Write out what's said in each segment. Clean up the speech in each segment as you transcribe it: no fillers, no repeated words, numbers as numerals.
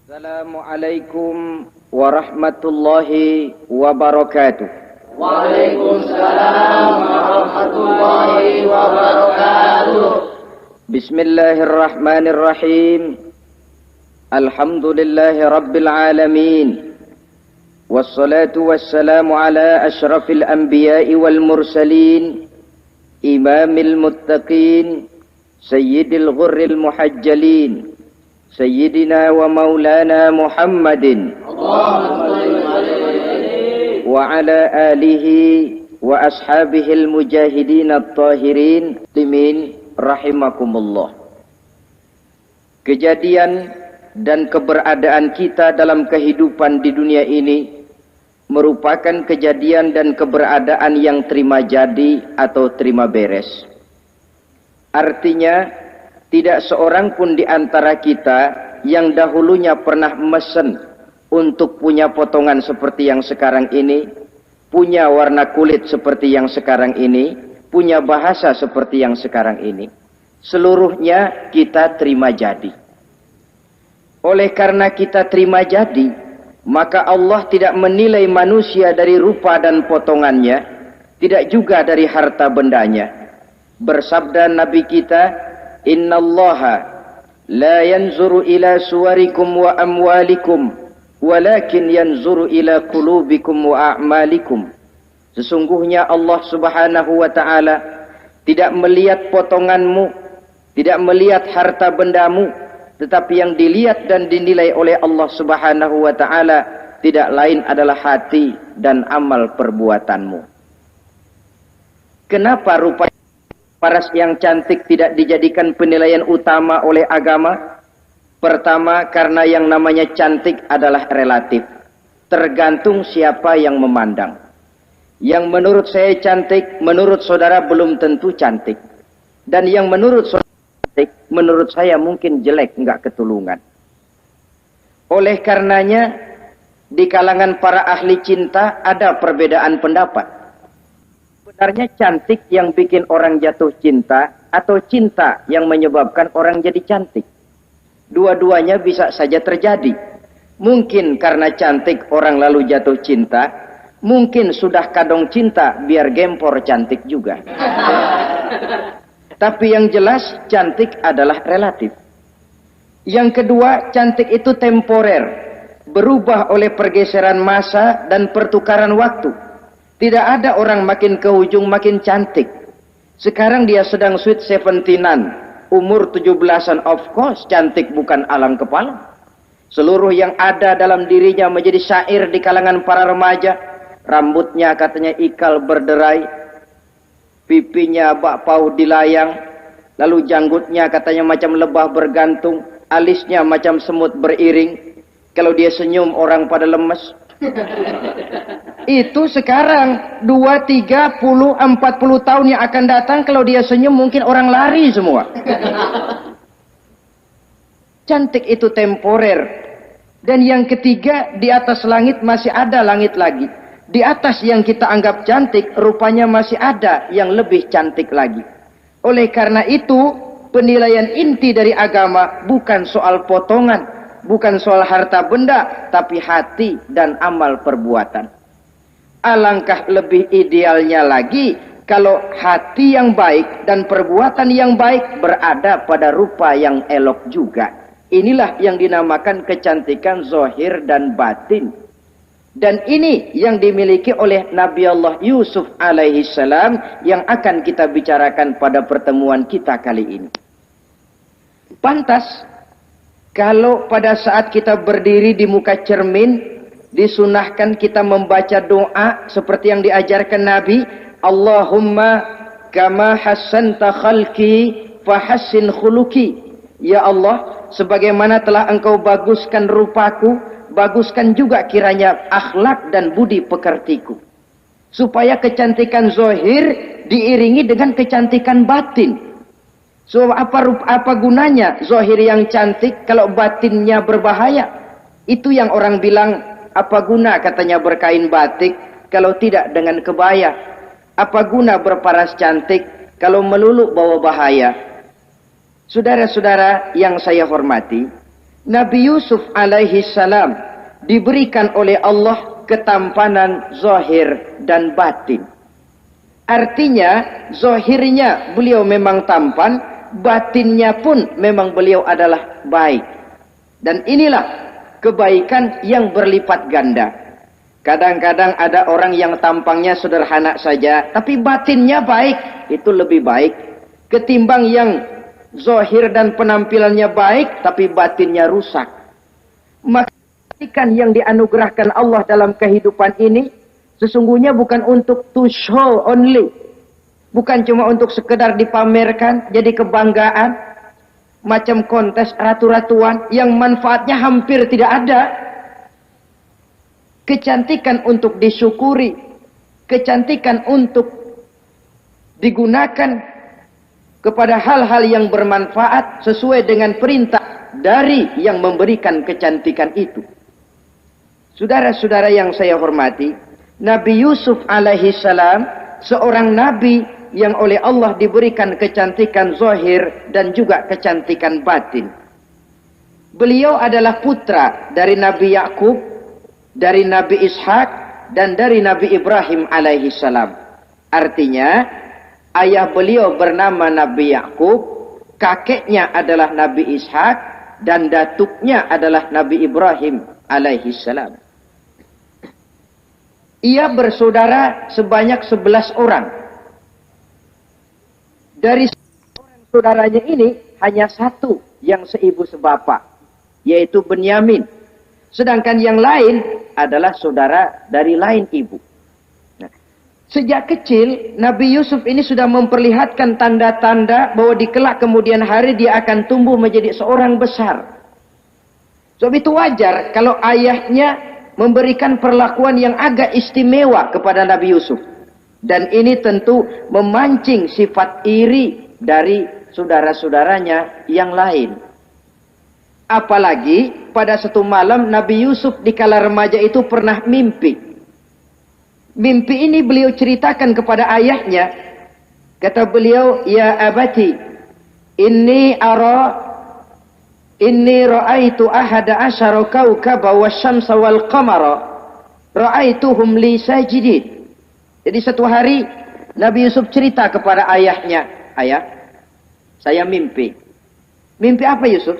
Assalamualaikum warahmatullahi wabarakatuh. Waalaikumsalam warahmatullahi wabarakatuh. Bismillahirrahmanirrahim. Alhamdulillahi rabbil alamin. Wassalatu wassalamu ala ashrafil anbiya'i wal mursalin, imamil muttaqin, sayyidil ghurril muhajjalin, Sayyidina wa maulana Muhammadin wa ala alihi wa ashabihil mujahidin at-tahirin limin rahimakumullah. Kejadian dan keberadaan kita dalam kehidupan di dunia ini merupakan kejadian dan keberadaan yang terima jadi atau terima beres. Artinya tidak seorang pun di antara kita yang dahulunya pernah mesen untuk punya potongan seperti yang sekarang ini, punya warna kulit seperti yang sekarang ini, punya bahasa seperti yang sekarang ini. Seluruhnya kita terima jadi. Oleh karena kita terima jadi, maka Allah tidak menilai manusia dari rupa dan potongannya, tidak juga dari harta bendanya. Bersabda Nabi kita, Innallaha la yanzuru ila suwarikum wa amwalikum walakin yanzuru ila qulubikum wa a'malikum. Sesungguhnya Allah Subhanahu wa taala tidak melihat potonganmu, tidak melihat harta bendamu, tetapi yang dilihat dan dinilai oleh Allah Subhanahu wa taala tidak lain adalah hati dan amal perbuatanmu. Kenapa rupanya paras yang cantik tidak dijadikan penilaian utama oleh agama? Pertama, karena yang namanya cantik adalah relatif. Tergantung siapa yang memandang. Yang menurut saya cantik, menurut saudara belum tentu cantik. Dan yang menurut saudara cantik, menurut saya mungkin jelek, enggak ketulungan. Oleh karenanya, di kalangan para ahli cinta ada perbedaan pendapat. Sebenarnya cantik yang bikin orang jatuh cinta atau cinta yang menyebabkan orang jadi cantik. Dua-duanya bisa saja terjadi. Mungkin karena cantik orang lalu jatuh cinta, mungkin sudah kadong cinta biar gempor cantik juga. Tapi yang jelas cantik adalah relatif. Yang kedua, cantik itu temporer, berubah oleh pergeseran masa dan pertukaran waktu. Tidak ada orang makin ke ujung makin cantik. Sekarang dia sedang sweet 17-an, umur 17-an, of course cantik bukan alang kepala. Seluruh yang ada dalam dirinya menjadi syair di kalangan para remaja. Rambutnya katanya ikal berderai, pipinya bakpao dilayang, lalu janggutnya katanya macam lebah bergantung, alisnya macam semut beriring. Kalau dia senyum orang pada lemes. Itu sekarang 2, 30, 40 tahun yang akan datang, kalau dia senyum mungkin orang lari semua. Cantik itu temporer. Dan yang ketiga, di atas langit masih ada langit lagi. Di atas yang kita anggap cantik, rupanya masih ada yang lebih cantik lagi. Oleh karena itu, penilaian inti dari agama bukan soal potongan, bukan soal harta benda, tapi hati dan amal perbuatan. Alangkah lebih idealnya lagi kalau hati yang baik dan perbuatan yang baik berada pada rupa yang elok juga. Inilah yang dinamakan kecantikan zahir dan batin. Dan ini yang dimiliki oleh Nabi Allah Yusuf alaihi salam yang akan kita bicarakan pada pertemuan kita kali ini. Pantas kalau pada saat kita berdiri di muka cermin, disunahkan kita membaca doa seperti yang diajarkan Nabi. Allahumma kama hassanta khalqi fahassin khuluqi. Ya Allah, sebagaimana telah engkau baguskan rupaku, baguskan juga kiranya akhlak dan budi pekertiku. Supaya kecantikan zahir diiringi dengan kecantikan batin. So apa gunanya zahir yang cantik kalau batinnya berbahaya? Itu yang orang bilang, apa guna katanya berkain batik kalau tidak dengan kebaya? Apa guna berparas cantik kalau melulu bawa bahaya? Saudara-saudara yang saya hormati, Nabi Yusuf alaihi salam diberikan oleh Allah ketampanan zahir dan batin. Artinya, zahirnya beliau memang tampan, batinnya pun memang beliau adalah baik. Dan inilah kebaikan yang berlipat ganda. Kadang-kadang ada orang yang tampangnya sederhana saja, tapi batinnya baik. Itu lebih baik ketimbang yang zahir dan penampilannya baik, tapi batinnya rusak. Maka kebaikan yang dianugerahkan Allah dalam kehidupan ini sesungguhnya bukan untuk to show only. Bukan cuma untuk sekedar dipamerkan, jadi kebanggaan. Macam kontes ratu-ratuan yang manfaatnya hampir tidak ada. Kecantikan untuk disyukuri. Kecantikan untuk digunakan kepada hal-hal yang bermanfaat sesuai dengan perintah dari yang memberikan kecantikan itu. Saudara-saudara yang saya hormati, Nabi Yusuf alaihi salam seorang nabi yang oleh Allah diberikan kecantikan zahir dan juga kecantikan batin. Beliau adalah putra dari Nabi Yakub, dari Nabi Ishak, dan dari Nabi Ibrahim alaihi salam. Artinya, ayah beliau bernama Nabi Yakub, kakeknya adalah Nabi Ishak, dan datuknya adalah Nabi Ibrahim alaihi salam. Ia bersaudara sebanyak 11 orang. Dari orang saudaranya ini hanya satu yang seibu sebapak, yaitu Benyamin. Sedangkan yang lain adalah saudara dari lain ibu. Nah, sejak kecil Nabi Yusuf ini sudah memperlihatkan tanda-tanda bahwa di kelak kemudian hari dia akan tumbuh menjadi seorang besar. Sebab itu wajar kalau ayahnya memberikan perlakuan yang agak istimewa kepada Nabi Yusuf. Dan ini tentu memancing sifat iri dari saudara-saudaranya yang lain. Apalagi pada satu malam Nabi Yusuf di kala remaja itu pernah mimpi. Mimpi ini beliau ceritakan kepada ayahnya. Kata beliau, "Ya abati, inni ra'aitu ahada asyara kawkaba wasyamsa wal qamara ra'aituhum li sajidin." Jadi satu hari Nabi Yusuf cerita kepada ayahnya, "Ayah, saya mimpi." Mimpi apa Yusuf?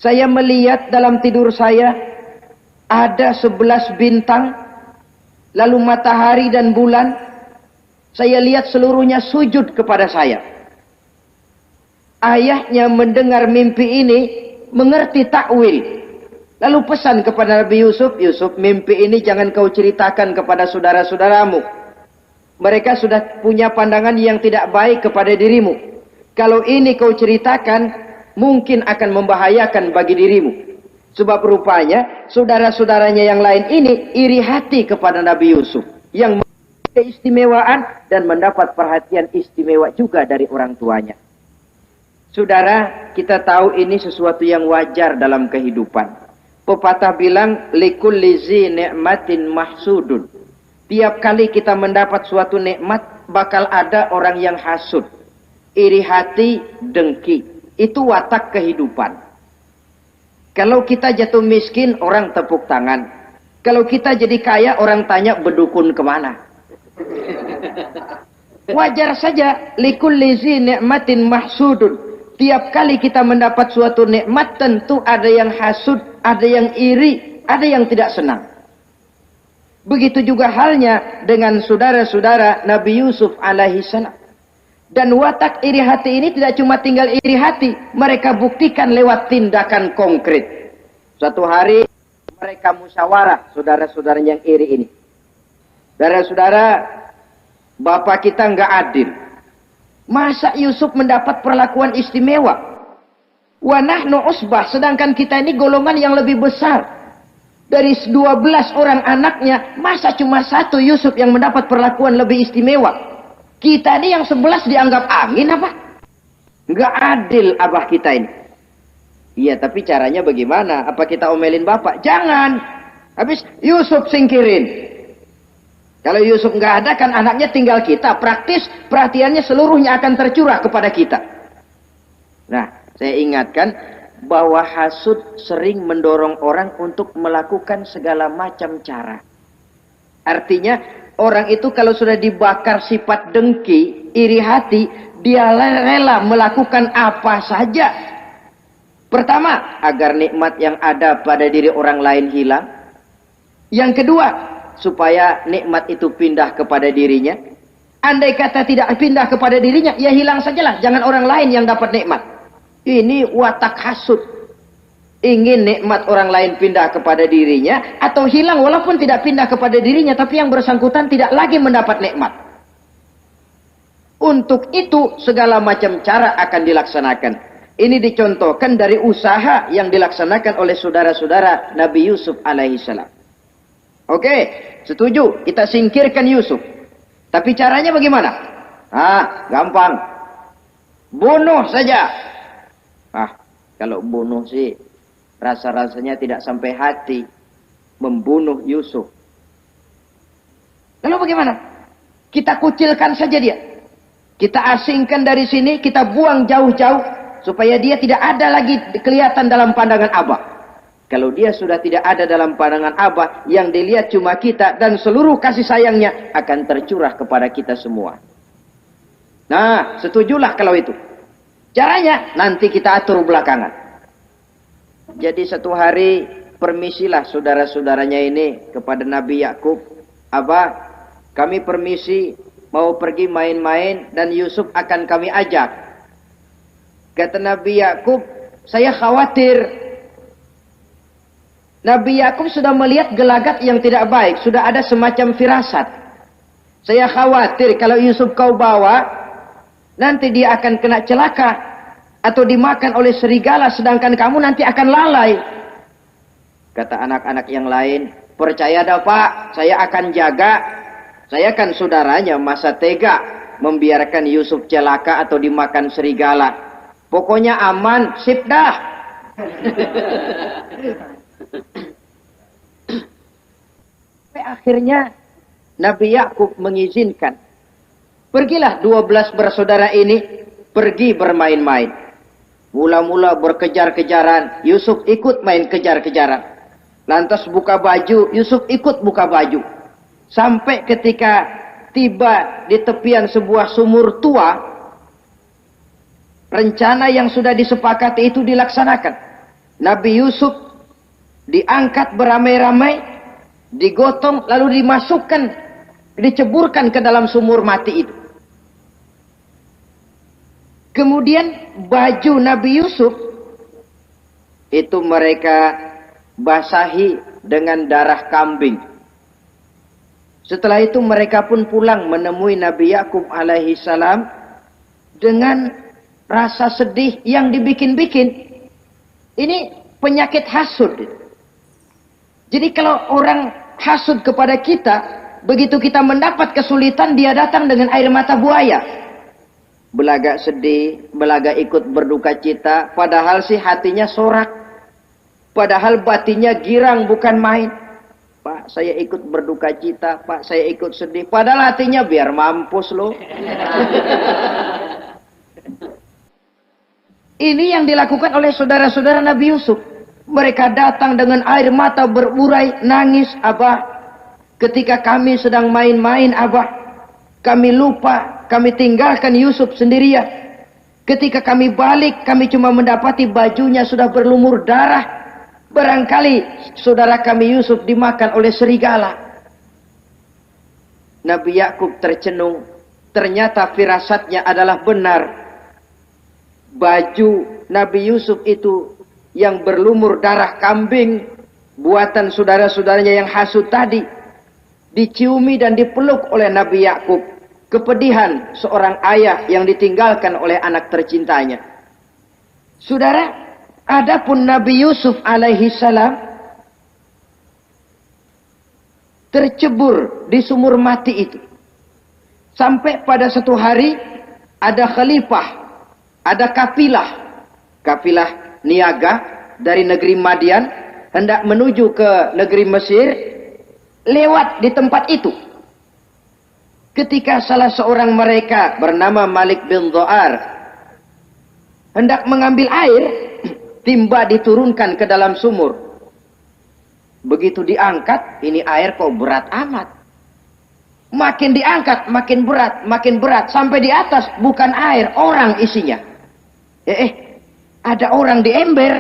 "Saya melihat dalam tidur saya ada 11 bintang, lalu matahari dan bulan. Saya lihat seluruhnya sujud kepada saya." Ayahnya mendengar mimpi ini, mengerti takwil. Lalu pesan kepada Nabi Yusuf, "Yusuf, mimpi ini jangan kau ceritakan kepada saudara-saudaramu. Mereka sudah punya pandangan yang tidak baik kepada dirimu. Kalau ini kau ceritakan, mungkin akan membahayakan bagi dirimu." Sebab rupanya, saudara-saudaranya yang lain ini iri hati kepada Nabi Yusuf. Yang memiliki keistimewaan dan mendapat perhatian istimewa juga dari orang tuanya. Saudara, kita tahu ini sesuatu yang wajar dalam kehidupan. Pepatah bilang, "Likulli zi ni'matin mahsudun." Tiap kali kita mendapat suatu nikmat, bakal ada orang yang hasud. Iri hati, dengki. Itu watak kehidupan. Kalau kita jatuh miskin, orang tepuk tangan. Kalau kita jadi kaya, orang tanya berdukun kemana. Wajar saja. Likulli zi ni'matin mahsudun. Tiap kali kita mendapat suatu nikmat, tentu ada yang hasud, ada yang iri, ada yang tidak senang. Begitu juga halnya dengan saudara-saudara Nabi Yusuf alaihi salam. Dan watak iri hati ini tidak cuma tinggal iri hati, mereka buktikan lewat tindakan konkret. Suatu hari mereka musyawarah, saudara-saudara yang iri ini. Saudara-saudara, bapak kita nggak adil. Masa Yusuf mendapat perlakuan istimewa? Wa nahnu usbah, sedangkan kita ini golongan yang lebih besar. Dari 12 orang anaknya, masa cuma satu Yusuf yang mendapat perlakuan lebih istimewa? Kita ini yang 11 dianggap angin apa? Nggak adil abah kita ini. Iya, tapi caranya bagaimana? Apa kita omelin bapak? Jangan. Habis Yusuf singkirin. Kalau Yusuf nggak ada, kan anaknya tinggal kita. Praktis perhatiannya seluruhnya akan tercurah kepada kita. Nah, saya ingatkan, bahwa hasud sering mendorong orang untuk melakukan segala macam cara. Artinya, orang itu kalau sudah dibakar sifat dengki, iri hati, dia rela melakukan apa saja. Pertama, agar nikmat yang ada pada diri orang lain hilang. Yang kedua, supaya nikmat itu pindah kepada dirinya. Andai kata tidak pindah kepada dirinya, ya hilang sajalah. Jangan orang lain yang dapat nikmat. Ini watak hasud. Ingin nikmat orang lain pindah kepada dirinya, atau hilang walaupun tidak pindah kepada dirinya, tapi yang bersangkutan tidak lagi mendapat nikmat. Untuk itu segala macam cara akan dilaksanakan. Ini dicontohkan dari usaha yang dilaksanakan oleh saudara-saudara Nabi Yusuf alaihissalam. Oke, setuju, kita singkirkan Yusuf. Tapi caranya bagaimana? Gampang. Bunuh saja. Kalau bunuh sih rasa-rasanya tidak sampai hati membunuh Yusuf. Lalu bagaimana? Kita kucilkan saja dia. Kita asingkan dari sini, kita buang jauh-jauh supaya dia tidak ada lagi kelihatan dalam pandangan Abah. Kalau dia sudah tidak ada dalam pandangan Abah, yang dilihat cuma kita dan seluruh kasih sayangnya akan tercurah kepada kita semua. Nah, setujulah kalau itu. Caranya nanti kita atur belakangan. Jadi satu hari permisilah saudara-saudaranya ini kepada Nabi Yakub. Abah, kami permisi mau pergi main-main dan Yusuf akan kami ajak. Kata Nabi Yakub, saya khawatir. Nabi Yakub sudah melihat gelagat yang tidak baik, sudah ada semacam firasat. Saya khawatir kalau Yusuf kau bawa, nanti dia akan kena celaka atau dimakan oleh serigala, sedangkan kamu nanti akan lalai. Kata anak-anak yang lain, percaya dah Pak, saya akan jaga. Saya kan saudaranya, masa tega membiarkan Yusuf celaka atau dimakan serigala. Pokoknya aman, sip dah. Akhirnya Nabi Yakub mengizinkan. Pergilah 12 bersaudara ini pergi bermain-main. Mula-mula berkejar-kejaran, Yusuf ikut main kejar-kejaran. Lantas buka baju, Yusuf ikut buka baju. Sampai ketika tiba di tepian sebuah sumur tua, rencana yang sudah disepakati itu dilaksanakan. Nabi Yusuf diangkat beramai-ramai, digotong, lalu dimasukkan, diceburkan ke dalam sumur mati itu. Kemudian baju Nabi Yusuf itu mereka basahi dengan darah kambing. Setelah itu mereka pun pulang menemui Nabi Yakub alaihi salam dengan rasa sedih yang dibikin-bikin. Ini penyakit hasud. Jadi kalau orang hasud kepada kita, begitu kita mendapat kesulitan, dia datang dengan air mata buaya. Belagak sedih, belagak ikut berduka cita, padahal sih hatinya sorak. Padahal batinnya girang bukan main. Pak, saya ikut berduka cita, Pak, saya ikut sedih. Padahal hatinya biar mampus loh. Ini yang dilakukan oleh saudara-saudara Nabi Yusuf. Mereka datang dengan air mata berurai, nangis, Abah. Ketika kami sedang main-main, Abah, kami lupa, kami tinggalkan Yusuf sendirian. Ketika kami balik, kami cuma mendapati bajunya sudah berlumur darah. Barangkali saudara kami Yusuf dimakan oleh serigala. Nabi Yakub tercenung. Ternyata firasatnya adalah benar. Baju Nabi Yusuf itu yang berlumur darah kambing, buatan saudara-saudaranya yang hasud tadi, diciumi dan dipeluk oleh Nabi Yakub. Kepedihan seorang ayah yang ditinggalkan oleh anak tercintanya. Saudara, adapun Nabi Yusuf alaihi salam tercebur di sumur mati itu. Sampai pada satu hari ada khalifah, ada kafilah niaga dari negeri Madian hendak menuju ke negeri Mesir, lewat di tempat itu. Ketika salah seorang mereka bernama Malik bin Zo'ar hendak mengambil air, timba diturunkan ke dalam sumur. Begitu diangkat, ini air kok berat amat. Makin diangkat, makin berat. Sampai di atas, bukan air, orang isinya. Ada orang di ember.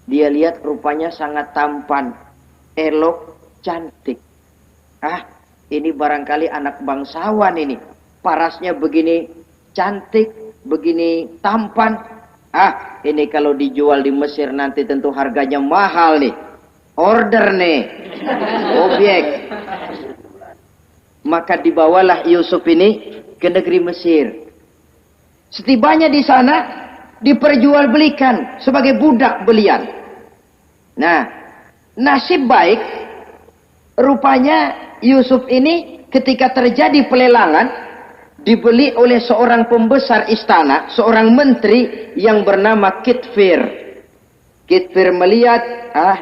Dia lihat rupanya sangat tampan, elok, cantik. Ini barangkali anak bangsawan ini. Parasnya begini cantik, begini tampan. Ini kalau dijual di Mesir nanti tentu harganya mahal nih. Order nih. Objek. Maka dibawalah Yusuf ini ke negeri Mesir. Setibanya di sana, diperjualbelikan sebagai budak belian. Nah, nasib baik, rupanya Yusuf ini ketika terjadi pelelangan, dibeli oleh seorang pembesar istana, seorang menteri yang bernama Kitfir. Kitfir melihat,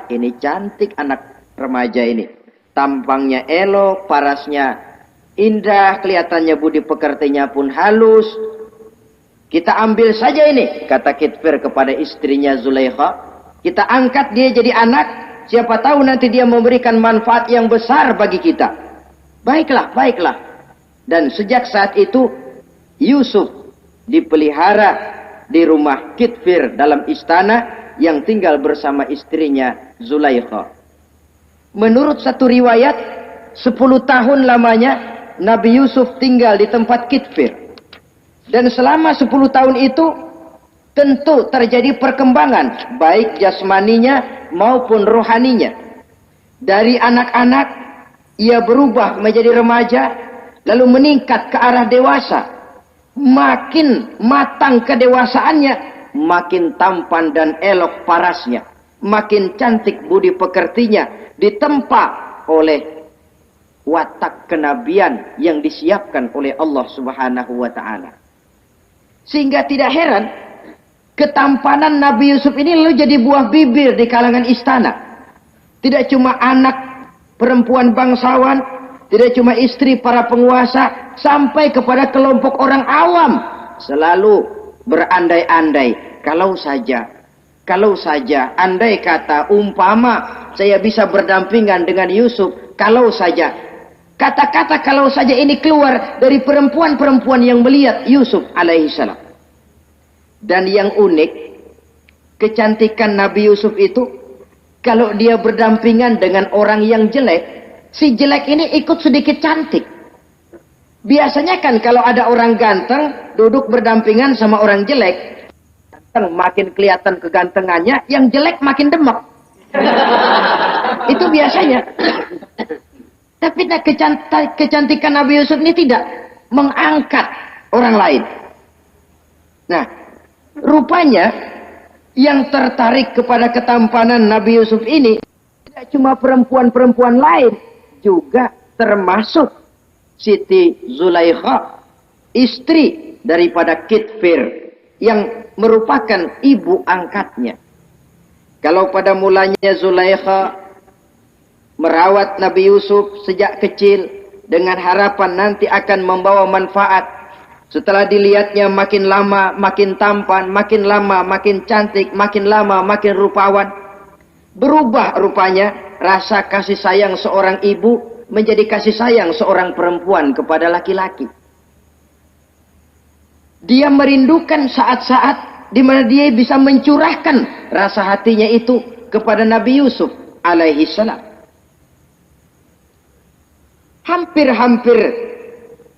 ini cantik anak remaja ini. Tampangnya elok, parasnya indah, kelihatannya budi pekertinya pun halus. Kita ambil saja ini, kata Kitfir kepada istrinya Zulaikha. Kita angkat dia jadi anak, siapa tahu nanti dia memberikan manfaat yang besar bagi kita. Baiklah, baiklah. Dan sejak saat itu, Yusuf dipelihara di rumah Kitfir dalam istana yang tinggal bersama istrinya Zulaikha. Menurut satu riwayat, 10 tahun lamanya Nabi Yusuf tinggal di tempat Kitfir. Dan selama 10 tahun itu tentu terjadi perkembangan baik jasmaninya maupun rohaninya. Dari anak-anak ia berubah menjadi remaja, lalu meningkat ke arah dewasa. Makin matang kedewasaannya, makin tampan dan elok parasnya, makin cantik budi pekertinya, ditempa oleh watak kenabian yang disiapkan oleh Allah Subhanahu wa taala. Sehingga tidak heran ketampanan Nabi Yusuf ini lalu jadi buah bibir di kalangan istana. Tidak cuma anak perempuan bangsawan, tidak cuma istri para penguasa, sampai kepada kelompok orang awam selalu berandai-andai, kalau saja, andai kata, umpama saya bisa berdampingan dengan Yusuf, kalau saja. Kata-kata kalau saja ini keluar dari perempuan-perempuan yang melihat Yusuf alaihissalam. Dan yang unik, kecantikan Nabi Yusuf itu, kalau dia berdampingan dengan orang yang jelek, si jelek ini ikut sedikit cantik. Biasanya kan kalau ada orang ganteng, duduk berdampingan sama orang jelek, makin kelihatan kegantengannya, yang jelek makin demek. Itu biasanya. Tapi kecantikan Nabi Yusuf ini tidak mengangkat orang lain. Nah, rupanya yang tertarik kepada ketampanan Nabi Yusuf ini tidak cuma perempuan-perempuan lain, juga termasuk Siti Zulaikha, istri daripada Kitfir, yang merupakan ibu angkatnya. Kalau pada mulanya Zulaikha merawat Nabi Yusuf sejak kecil dengan harapan nanti akan membawa manfaat. Setelah dilihatnya makin lama makin tampan, makin lama makin cantik, makin lama makin rupawan. Berubah rupanya rasa kasih sayang seorang ibu menjadi kasih sayang seorang perempuan kepada laki-laki. Dia merindukan saat-saat di mana dia bisa mencurahkan rasa hatinya itu kepada Nabi Yusuf alaihi salam. Hampir-hampir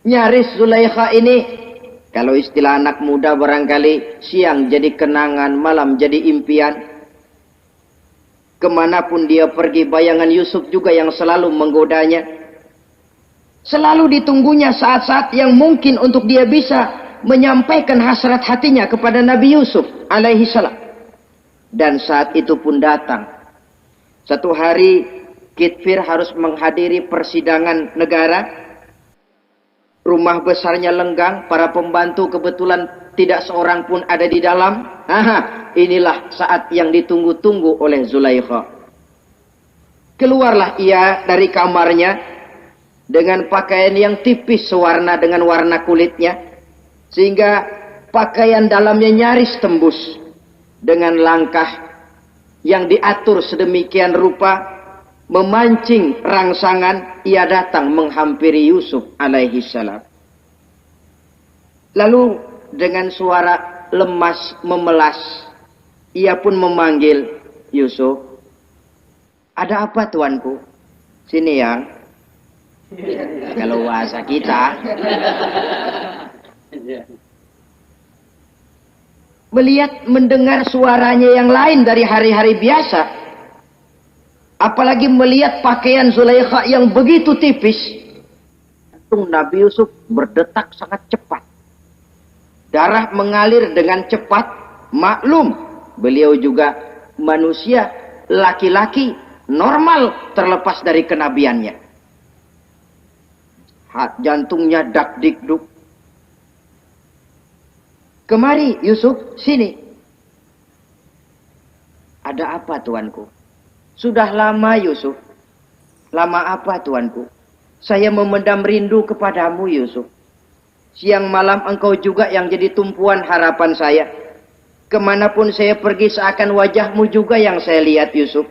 nyaris Zulaikha ini, kalau istilah anak muda barangkali, siang jadi kenangan, malam jadi impian. Kemanapun dia pergi, bayangan Yusuf juga yang selalu menggodanya. Selalu ditunggunya saat-saat yang mungkin untuk dia bisa menyampaikan hasrat hatinya kepada Nabi Yusuf alaihi salam. Dan saat itu pun datang. Satu hari Kitfir harus menghadiri persidangan negara. Rumah besarnya lenggang, para pembantu kebetulan tidak seorang pun ada di dalam. Inilah saat yang ditunggu-tunggu oleh Zulaikha. Keluarlah ia dari kamarnya dengan pakaian yang tipis sewarna dengan warna kulitnya, sehingga pakaian dalamnya nyaris tembus. dengan langkah yang diatur sedemikian rupa, memancing rangsangan, ia datang menghampiri Yusuf alaihi salam. Lalu dengan suara lemas memelas, ia pun memanggil Yusuf. Ada apa tuanku? Sini yang. Kalau bahasa kita. Melihat mendengar suaranya yang lain dari hari-hari biasa. Apalagi melihat pakaian Zulaikha yang begitu tipis. Nabi Yusuf berdetak sangat cepat. Darah mengalir dengan cepat. Maklum, beliau juga manusia, laki-laki, normal terlepas dari kenabiannya. Jantungnya dak dikduk. Kemari Yusuf, sini. Ada apa tuanku? Sudah lama Yusuf. Lama apa tuanku? Saya memendam rindu kepadamu Yusuf. Siang malam engkau juga yang jadi tumpuan harapan saya. Kemanapun saya pergi seakan wajahmu juga yang saya lihat Yusuf.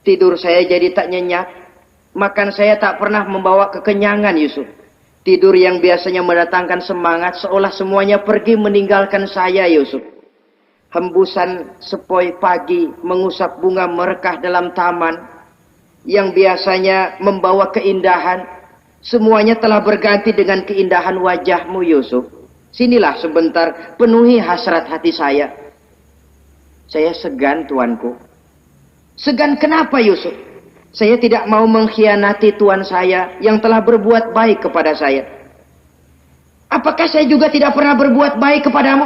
Tidur saya jadi tak nyenyak. Makan saya tak pernah membawa kekenyangan Yusuf. Tidur yang biasanya mendatangkan semangat seolah semuanya pergi meninggalkan saya Yusuf. Hembusan sepoi pagi mengusap bunga merekah dalam taman yang biasanya membawa keindahan, semuanya telah berganti dengan keindahan wajahmu Yusuf. Sinilah sebentar, penuhi hasrat hati saya. Saya segan tuanku. Segan kenapa Yusuf? Saya tidak mau mengkhianati tuan saya yang telah berbuat baik kepada saya. Apakah saya juga tidak pernah berbuat baik kepadamu?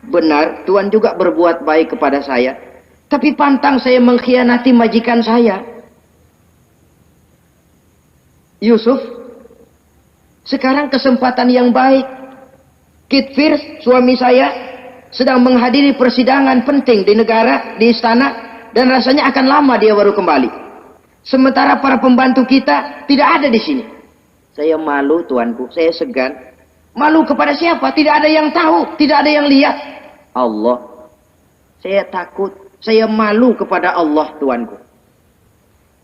Benar, tuan juga berbuat baik kepada saya. Tapi pantang saya mengkhianati majikan saya. Yusuf, sekarang kesempatan yang baik. Kit Fir, suami saya, sedang menghadiri persidangan penting di negara, di istana, dan rasanya akan lama dia baru kembali. Sementara para pembantu kita tidak ada di sini. Saya malu tuanku, saya segan. Malu kepada siapa? Tidak ada yang tahu, tidak ada yang lihat. Allah. Saya takut, saya malu kepada Allah tuanku.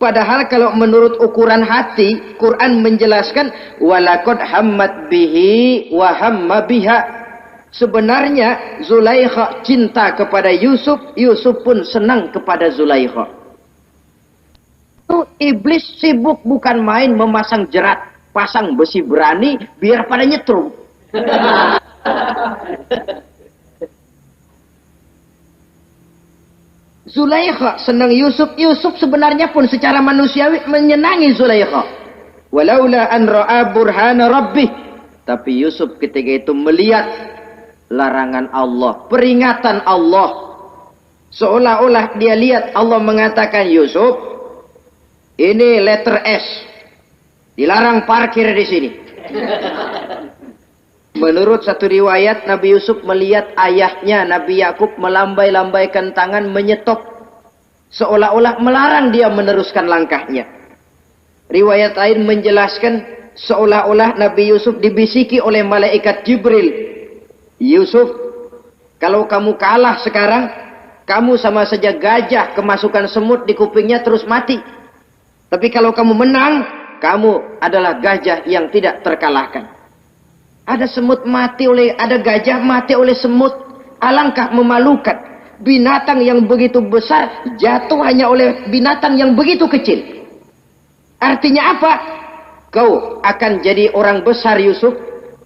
Padahal kalau menurut ukuran hati, Quran menjelaskan walaqad hammat bihi wa hamma biha. Sebenarnya Zulaikha cinta kepada Yusuf, Yusuf pun senang kepada Zulaikha. Iblis sibuk bukan main memasang jerat, pasang besi berani biar pada nyetrum. Zulaikha senang Yusuf, Yusuf sebenarnya pun secara manusiawi menyenangi Zulaikha. Walaula an ra'a burhana rabbih. Tapi Yusuf ketika itu melihat larangan Allah, peringatan Allah. Seolah-olah dia lihat Allah mengatakan, Yusuf, ini letter S. Dilarang parkir di sini. Menurut satu riwayat, Nabi Yusuf melihat ayahnya, Nabi Yakub, melambai-lambaikan tangan menyetop. Seolah-olah melarang dia meneruskan langkahnya. Riwayat lain menjelaskan, seolah-olah Nabi Yusuf dibisiki oleh malaikat Jibril. Yusuf, kalau kamu kalah sekarang, kamu sama saja gajah kemasukan semut di kupingnya terus mati. Tapi kalau kamu menang, kamu adalah gajah yang tidak terkalahkan. Ada semut mati oleh, ada gajah mati oleh semut. Alangkah memalukan. Binatang yang begitu besar jatuh hanya oleh binatang yang begitu kecil. Artinya apa? Kau akan jadi orang besar Yusuf.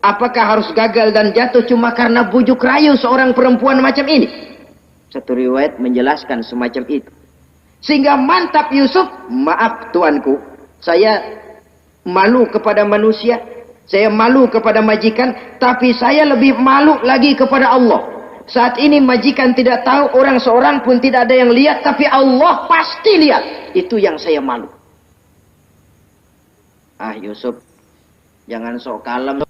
Apakah harus gagal dan jatuh cuma karena bujuk rayu seorang perempuan macam ini? Satu riwayat menjelaskan semacam itu. Sehingga mantap Yusuf, maaf tuanku, saya malu kepada manusia, saya malu kepada majikan, tapi saya lebih malu lagi kepada Allah. Saat ini majikan tidak tahu, orang seorang pun tidak ada yang lihat, tapi Allah pasti lihat. Itu yang saya malu. Ah Yusuf, jangan sok kalem.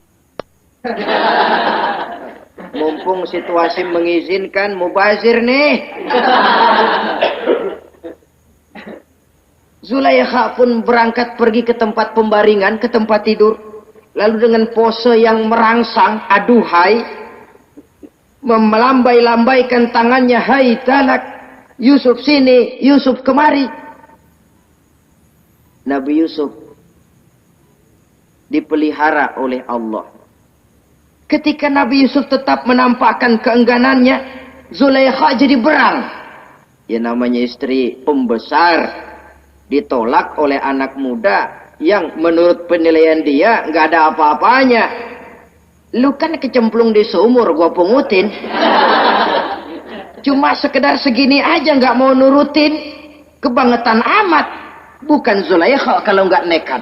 Mumpung situasi mengizinkan, mubazir nih. Zulaikha pun berangkat pergi ke tempat pembaringan, ke tempat tidur. Lalu dengan pose yang merangsang, aduhai, melambai-lambaikan tangannya, hai talak, Yusuf sini, Yusuf kemari. Nabi Yusuf dipelihara oleh Allah. Ketika Nabi Yusuf tetap menampakkan keengganannya, Zulaikha jadi berang. Ya namanya istri pembesar ditolak oleh anak muda yang menurut penilaian dia nggak ada apa-apanya. Lu kan kecemplung di sumur, gua pungutin. Cuma sekedar segini aja nggak mau nurutin, kebangetan amat. Bukan Zulaikha kalau nggak nekat.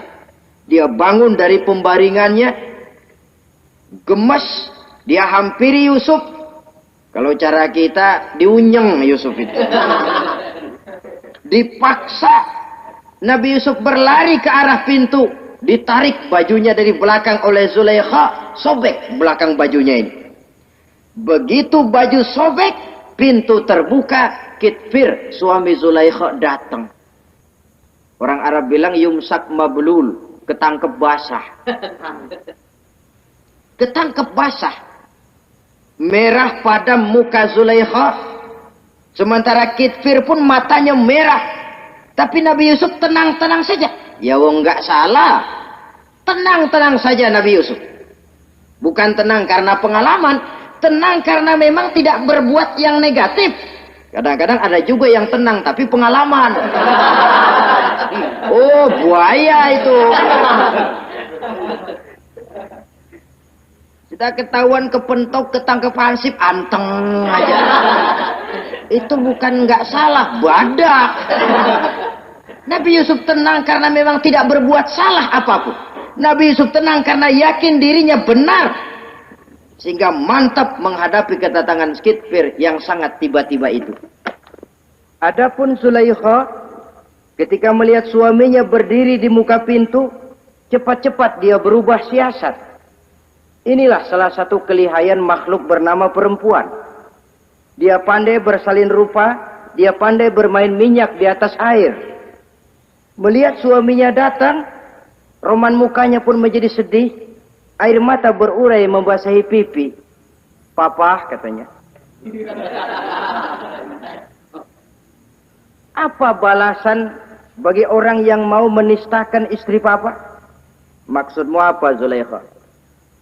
Dia bangun dari pembaringannya, gemes, dia hampiri Yusuf. Kalau cara kita diunyeng Yusuf itu. Dipaksa Nabi Yusuf berlari ke arah pintu, ditarik bajunya dari belakang oleh Zulaikha, sobek belakang bajunya ini. Begitu baju sobek, pintu terbuka, Kitfir suami Zulaikha datang. Orang Arab bilang yumsak mablul, ketangkep basah. Ketangkep basah. Merah padam muka Zulaikha, sementara Kitfir pun matanya merah. Tapi Nabi Yusuf tenang-tenang saja. Ya wong nggak salah, tenang-tenang saja Nabi Yusuf. Bukan tenang karena pengalaman, tenang karena memang tidak berbuat yang negatif. Kadang-kadang ada juga yang tenang tapi pengalaman. Oh buaya itu. Kita ketahuan kepentok, ketangkep hansip, anteng aja. Itu bukan nggak salah, badak. Nabi Yusuf tenang karena memang tidak berbuat salah apapun. Nabi Yusuf tenang karena yakin dirinya benar. Sehingga mantap menghadapi kedatangan Kitfir yang sangat tiba-tiba itu. Adapun Zulaikha, ketika melihat suaminya berdiri di muka pintu, cepat-cepat dia berubah siasat. Inilah salah satu kelihayan makhluk bernama perempuan. Dia pandai bersalin rupa, dia pandai bermain minyak di atas air. Melihat suaminya datang, roman mukanya pun menjadi sedih, air mata berurai membasahi pipi. Papa, katanya. Apa balasan bagi orang yang mau menistakan istri papa? Maksudmu apa, Zulaikha?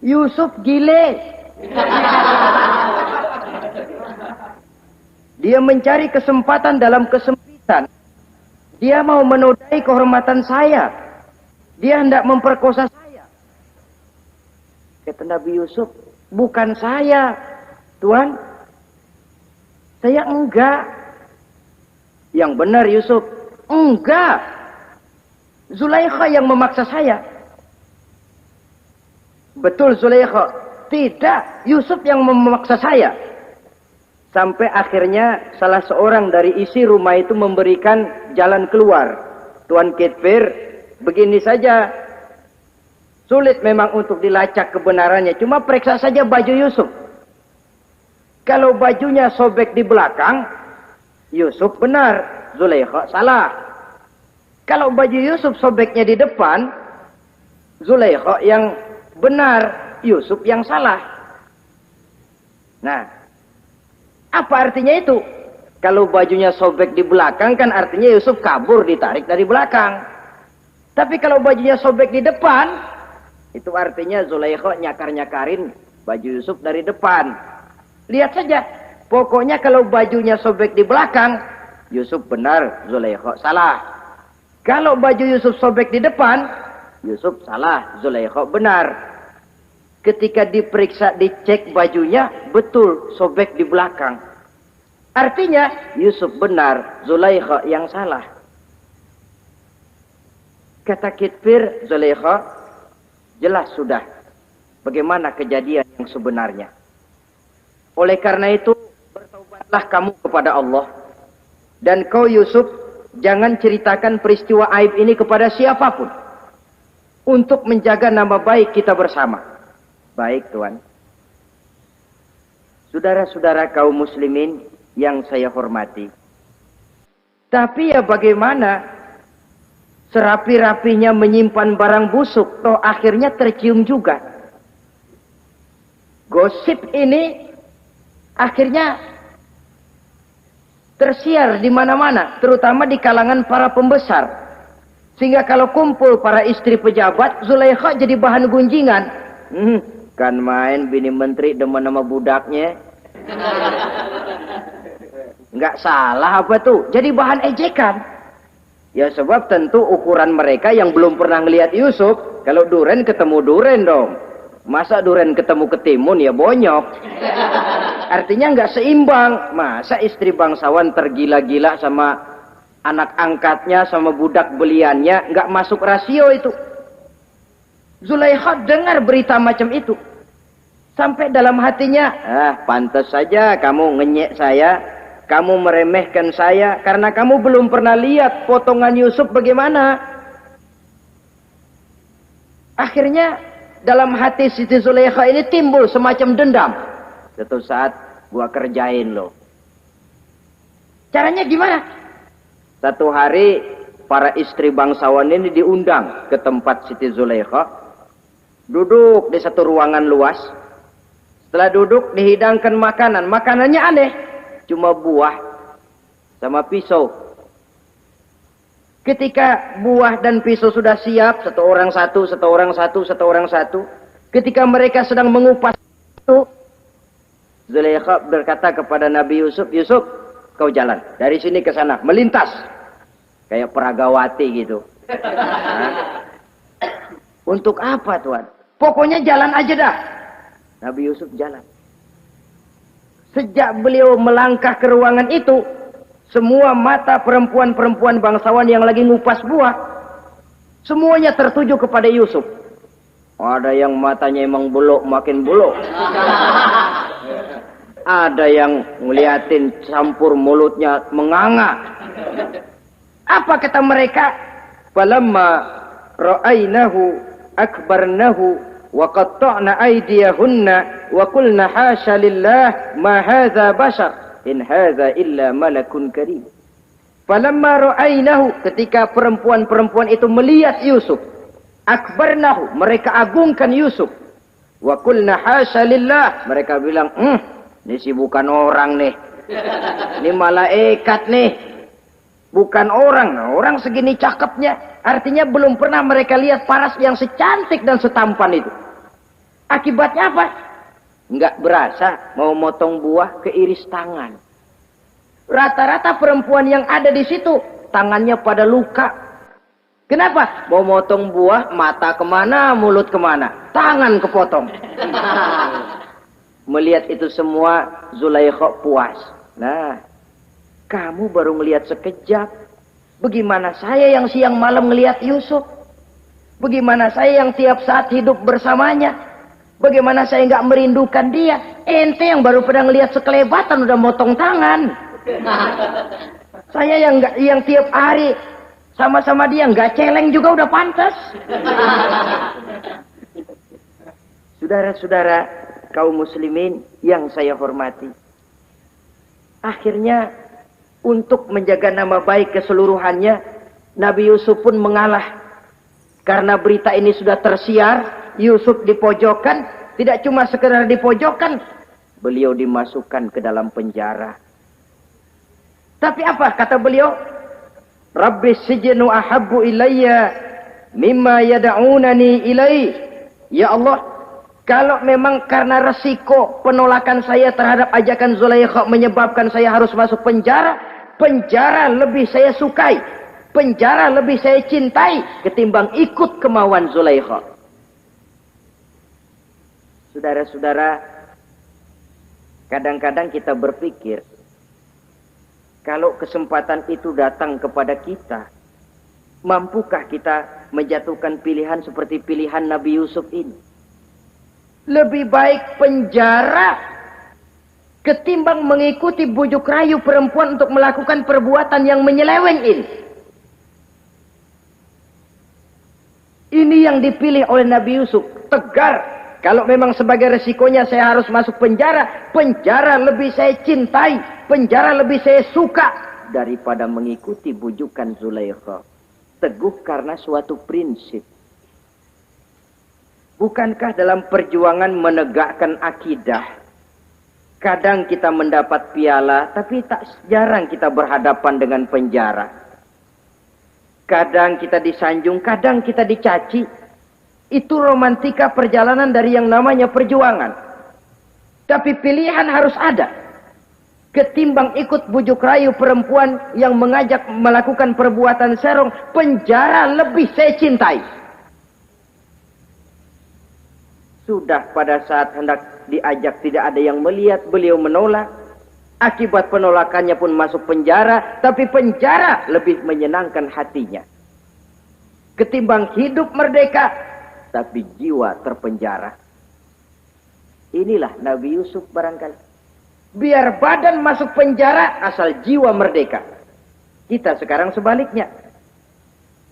Yusuf gile. Dia mencari kesempatan dalam kesempitan. Dia mau menodai kehormatan saya. Dia hendak memperkosa saya. Kata Nabi Yusuf, bukan saya, Tuan. Saya enggak. Yang benar Yusuf, enggak. Zulaikha yang memaksa saya. Betul Zulaikha, tidak, Yusuf yang memaksa saya. Sampai akhirnya salah seorang dari isi rumah itu memberikan jalan keluar. Tuan Kitfir, begini saja. Sulit memang untuk dilacak kebenarannya, cuma periksa saja baju Yusuf. Kalau bajunya sobek di belakang, Yusuf benar, Zulaikha salah. Kalau baju Yusuf sobeknya di depan, Zulaikha yang benar, Yusuf yang salah. Nah, apa artinya itu? Kalau bajunya sobek di belakang kan artinya Yusuf kabur, ditarik dari belakang. Tapi kalau bajunya sobek di depan, itu artinya Zulaikha nyakar-nyakarin baju Yusuf dari depan. Lihat saja, pokoknya kalau bajunya sobek di belakang, Yusuf benar, Zulaikha salah. Kalau baju Yusuf sobek di depan, Yusuf salah, Zulaikha benar. Ketika diperiksa, dicek bajunya, betul sobek di belakang. Artinya Yusuf benar, Zulaikha yang salah. Kata Kitfir, Zulaikha, jelas sudah bagaimana kejadian yang sebenarnya. Oleh karena itu, bertaubatlah kamu kepada Allah. Dan kau Yusuf, jangan ceritakan peristiwa aib ini kepada siapapun. Untuk menjaga nama baik kita bersama. Baik Tuan. Saudara-saudara kaum muslimin yang saya hormati. Tapi ya bagaimana? Serapi-rapinya menyimpan barang busuk, toh akhirnya tercium juga. Gosip ini Akhirnya tersiar di mana-mana, terutama di kalangan para pembesar. Sehingga kalau kumpul para istri pejabat, Zulaikha jadi bahan gunjingan. Kan main bini menteri demen sama budaknya. Nggak salah apa tuh, jadi bahan ejekan. Ya sebab tentu ukuran mereka yang belum pernah ngelihat Yusuf, kalau duren ketemu duren dong. Masa duren ketemu ketimun ya bonyok. Artinya nggak seimbang. Masa istri bangsawan tergila-gila sama anak angkatnya, sama budak beliannya, nggak masuk rasio itu. Zulaikha dengar berita macam itu. Sampai dalam hatinya, pantas saja kamu ngenyek saya, kamu meremehkan saya, karena kamu belum pernah lihat potongan Yusuf bagaimana. Akhirnya dalam hati Siti Zulaikha ini timbul semacam dendam. Suatu saat gua kerjain lo. Caranya gimana? Satu hari para istri bangsawan ini diundang ke tempat Siti Zulaikha. Duduk di satu ruangan luas. Setelah duduk dihidangkan makanan. Makanannya aneh. Cuma buah sama pisau. Ketika buah dan pisau sudah siap, satu orang satu, satu orang satu, satu orang satu. Ketika mereka sedang mengupas itu, Zulaikha berkata kepada Nabi Yusuf, Yusuf, kau jalan dari sini ke sana, melintas kayak peragawati gitu. Untuk apa Tuhan? Pokoknya jalan aja dah. Nabi Yusuf jalan. Sejak beliau melangkah ke ruangan itu, semua mata perempuan-perempuan bangsawan yang lagi ngupas buah, semuanya tertuju kepada Yusuf. Ada yang matanya emang buluk, makin buluk. Ada yang ngeliatin campur mulutnya menganga. Apa kata mereka? Falamma ra'ainahu akbarnahu wa qatta'na aydiyahunna wa qulna hasya lillah ma hadza bashar in hadza illa malakun karim. Falamma ra'ainahu, ketika perempuan-perempuan itu melihat Yusuf, akbarnahu, mereka agungkan Yusuf. Wa qulna hasya lillah, mereka bilang, ini sih bukan orang nih. Ini malaikat nih. Bukan orang. Nah, orang segini cakepnya. Artinya belum pernah mereka lihat paras yang secantik dan setampan itu. Akibatnya apa? Nggak berasa mau motong buah keiris tangan. Rata-rata perempuan yang ada di situ tangannya pada luka. Kenapa? Mau motong buah, mata kemana, mulut kemana, tangan kepotong. Melihat itu semua, Zulaikha puas. Nah, kamu baru melihat sekejap. Bagaimana saya yang siang malam melihat Yusuf? Bagaimana saya yang tiap saat hidup bersamanya? Bagaimana saya nggak merindukan dia? Ente yang baru pernah ngelihat sekelebatan udah motong tangan. Saya yang tiap hari sama-sama dia nggak celeng juga udah pantas. Saudara-saudara kaum muslimin yang saya hormati. Akhirnya untuk menjaga nama baik keseluruhannya, Nabi Yusuf pun mengalah. Karena berita ini sudah tersiar, Yusuf dipojokkan, tidak cuma sekedar dipojokkan, beliau dimasukkan ke dalam penjara. Tapi apa kata beliau? Rabbis sijnu ahabbu ilayya mimma yad'unani ilai. Ya Allah, kalau memang karena resiko penolakan saya terhadap ajakan Zulaikha menyebabkan saya harus masuk penjara, penjara lebih saya sukai, penjara lebih saya cintai ketimbang ikut kemauan Zulaikha. Saudara-saudara, kadang-kadang kita berpikir, kalau kesempatan itu datang kepada kita, mampukah kita menjatuhkan pilihan seperti pilihan Nabi Yusuf ini? Lebih baik penjara ketimbang mengikuti bujuk rayu perempuan untuk melakukan perbuatan yang menyeleweng ini. Ini yang dipilih oleh Nabi Yusuf, tegar. Kalau memang sebagai resikonya saya harus masuk penjara, penjara lebih saya cintai, penjara lebih saya suka daripada mengikuti bujukan Zulaikha. Teguh karena suatu prinsip. Bukankah dalam perjuangan menegakkan akidah, Kadang kita mendapat piala, tapi tak jarang kita berhadapan dengan penjara. Kadang kita disanjung, kadang kita dicaci. Itu romantika perjalanan dari yang namanya perjuangan. Tapi pilihan harus ada. Ketimbang ikut bujuk rayu perempuan yang mengajak melakukan perbuatan serong, penjara lebih saya cintai. Sudah pada saat hendak diajak tidak ada yang melihat, beliau menolak. Akibat penolakannya pun masuk penjara, tapi penjara lebih menyenangkan hatinya. Ketimbang hidup merdeka, tapi jiwa terpenjara. Inilah Nabi Yusuf barangkali. Biar badan masuk penjara, asal jiwa merdeka. Kita sekarang sebaliknya.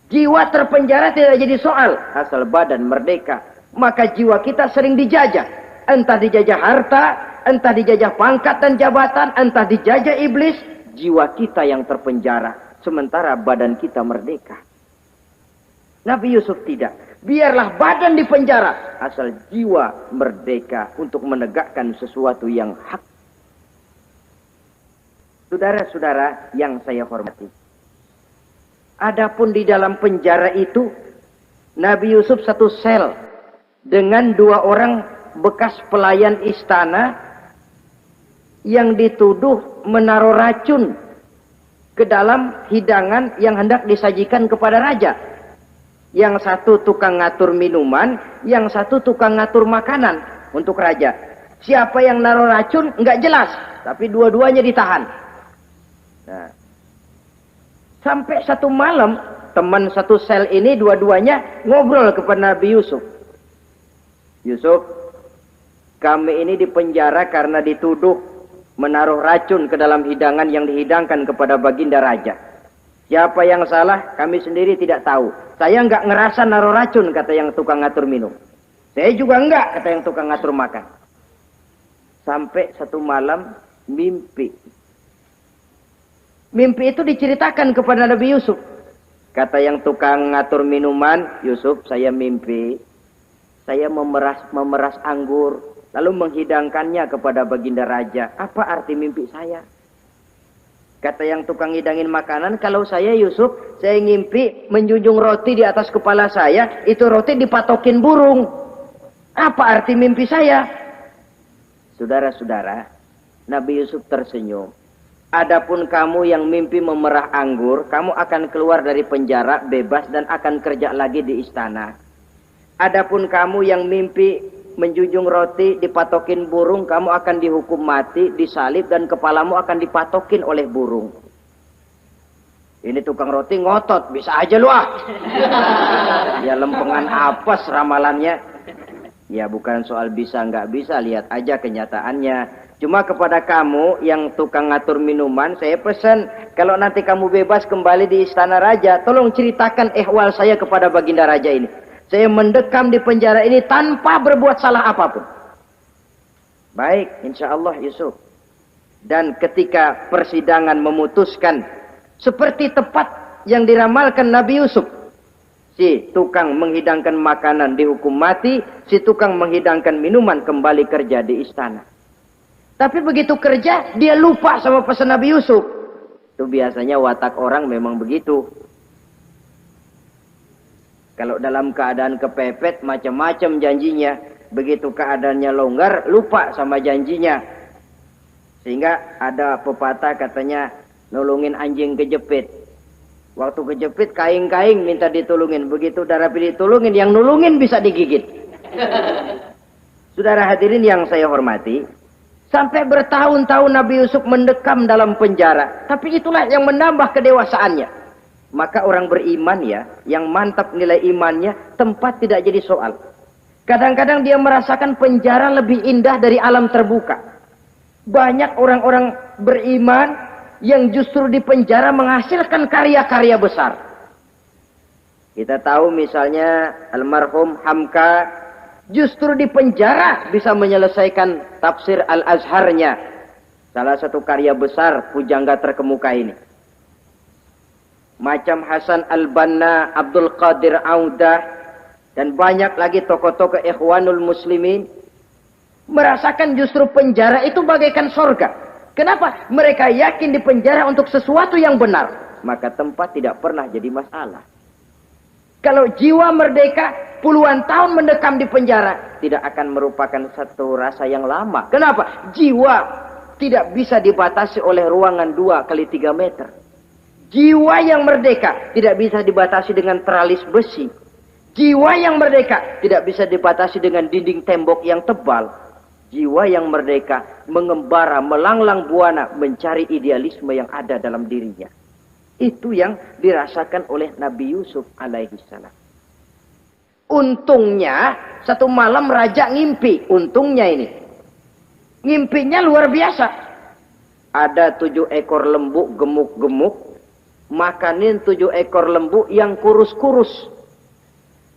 Jiwa terpenjara tidak jadi soal, asal badan merdeka. Maka jiwa kita sering dijajah. Entah dijajah harta, entah dijajah pangkat dan jabatan, entah dijajah iblis. Jiwa kita yang terpenjara, sementara badan kita merdeka. Nabi Yusuf tidak. Biarlah badan di penjara, asal jiwa merdeka untuk menegakkan sesuatu yang hak. Saudara-saudara yang saya hormati. Adapun di dalam penjara itu, Nabi Yusuf satu sel dengan 2 orang bekas pelayan istana yang dituduh menaruh racun ke dalam hidangan yang hendak disajikan kepada raja. Yang satu tukang ngatur minuman, yang satu tukang ngatur makanan untuk raja. Siapa yang naruh racun nggak jelas, tapi dua-duanya ditahan. Nah, sampai satu malam teman satu sel ini dua-duanya ngobrol kepada Nabi Yusuf. Yusuf, kami ini dipenjara karena dituduh menaruh racun ke dalam hidangan yang dihidangkan kepada baginda raja. Siapa yang salah, kami sendiri tidak tahu. Saya enggak ngerasa naruh racun, kata yang tukang ngatur minum. Saya juga enggak, kata yang tukang ngatur makan. Sampai satu malam mimpi. Mimpi itu diceritakan kepada Nabi Yusuf. Kata yang tukang ngatur minuman, Yusuf, saya mimpi. Saya memeras anggur, lalu menghidangkannya kepada baginda raja. Apa arti mimpi saya? Kata yang tukang hidangin makanan, kalau saya Yusuf, saya ngimpi menjunjung roti di atas kepala saya, itu roti dipatokin burung. Apa arti mimpi saya? Saudara-saudara, Nabi Yusuf tersenyum. Adapun kamu yang mimpi memerah anggur, kamu akan keluar dari penjara bebas dan akan kerja lagi di istana. Adapun kamu yang mimpi menjunjung roti dipatokin burung, kamu akan dihukum mati, disalib dan kepalamu akan dipatokin oleh burung. Ini tukang roti ngotot, bisa aja lu ah. Ya lempengan apa ramalannya? Ya bukan soal bisa nggak bisa, lihat aja kenyataannya. Cuma kepada kamu yang tukang ngatur minuman, saya pesan, kalau nanti kamu bebas kembali di istana raja, tolong ceritakan ihwal saya kepada baginda raja ini. Saya mendekam di penjara ini tanpa berbuat salah apapun. Baik, insya Allah Yusuf. Dan ketika persidangan memutuskan, seperti tepat yang diramalkan Nabi Yusuf. Si tukang menghidangkan makanan dihukum mati, si tukang menghidangkan minuman kembali kerja di istana. Tapi begitu kerja, dia lupa sama pesan Nabi Yusuf. Itu biasanya watak orang memang begitu. Kalau dalam keadaan kepepet, macam-macam janjinya. Begitu keadaannya longgar, lupa sama janjinya. Sehingga ada pepatah katanya, nolongin anjing kejepit. Waktu kejepit, kaing-kaing minta ditulungin. Begitu udah rapi ditulungin, yang nulungin bisa digigit. Saudara hadirin yang saya hormati, sampai bertahun-tahun Nabi Yusuf mendekam dalam penjara. Tapi itulah yang menambah kedewasaannya. Maka orang beriman ya, yang mantap nilai imannya, tempat tidak jadi soal. Kadang-kadang dia merasakan penjara lebih indah dari alam terbuka. Banyak orang-orang beriman yang justru di penjara menghasilkan karya-karya besar. Kita tahu misalnya almarhum Hamka, justru di penjara bisa menyelesaikan tafsir Al-Azharnya. Salah satu karya besar pujangga terkemuka ini. Macam Hasan Al-Banna, Abdul Qadir Audah, dan banyak lagi tokoh-tokoh Ikhwanul Muslimin. merasakan justru penjara itu bagaikan sorga. Kenapa? Mereka yakin di penjara untuk sesuatu yang benar. Maka tempat tidak pernah jadi masalah. Kalau jiwa merdeka puluhan tahun mendekam di penjara, tidak akan merupakan satu rasa yang lama. Kenapa? Jiwa tidak bisa dibatasi oleh ruangan 2 kali 3 meter. Jiwa yang merdeka tidak bisa dibatasi dengan teralis besi. Jiwa yang merdeka tidak bisa dibatasi dengan dinding tembok yang tebal. Jiwa yang merdeka mengembara, melanglang buana, mencari idealisme yang ada dalam dirinya. Itu yang dirasakan oleh Nabi Yusuf alaihi salam. Untungnya satu malam raja ngimpi. Untungnya ini. Ngimpinya luar biasa. Ada 7 ekor lembu gemuk-gemuk. Makanin 7 ekor lembu yang kurus-kurus.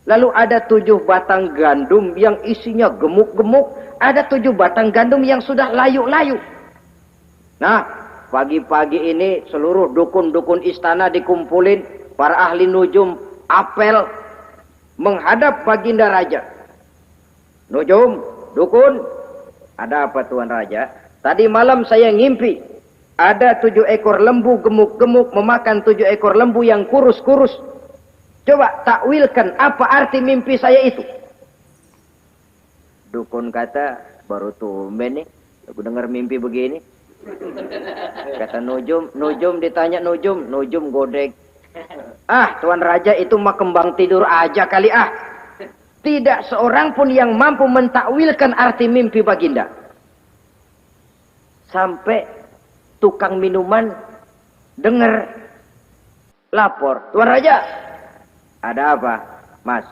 Lalu ada 7 batang gandum yang isinya gemuk-gemuk. Ada 7 batang gandum yang sudah layu-layu. Nah, pagi-pagi ini seluruh dukun-dukun istana dikumpulin. Para ahli nujum apel menghadap baginda raja. Nujum, dukun, ada apa Tuan Raja? Tadi malam saya ngimpi. Ada 7 ekor lembu gemuk-gemuk memakan 7 ekor lembu yang kurus-kurus. Coba takwilkan apa arti mimpi saya itu. Dukun kata, baru tumben nih, aku dengar mimpi begini. Kata Nujum ditanya Nujum godek. Ah, Tuan Raja itu mah kembang tidur aja kali ah. Tidak seorang pun yang mampu mentakwilkan arti mimpi baginda. Sampai tukang minuman dengar lapor. Tuan Raja, ada apa, Mas?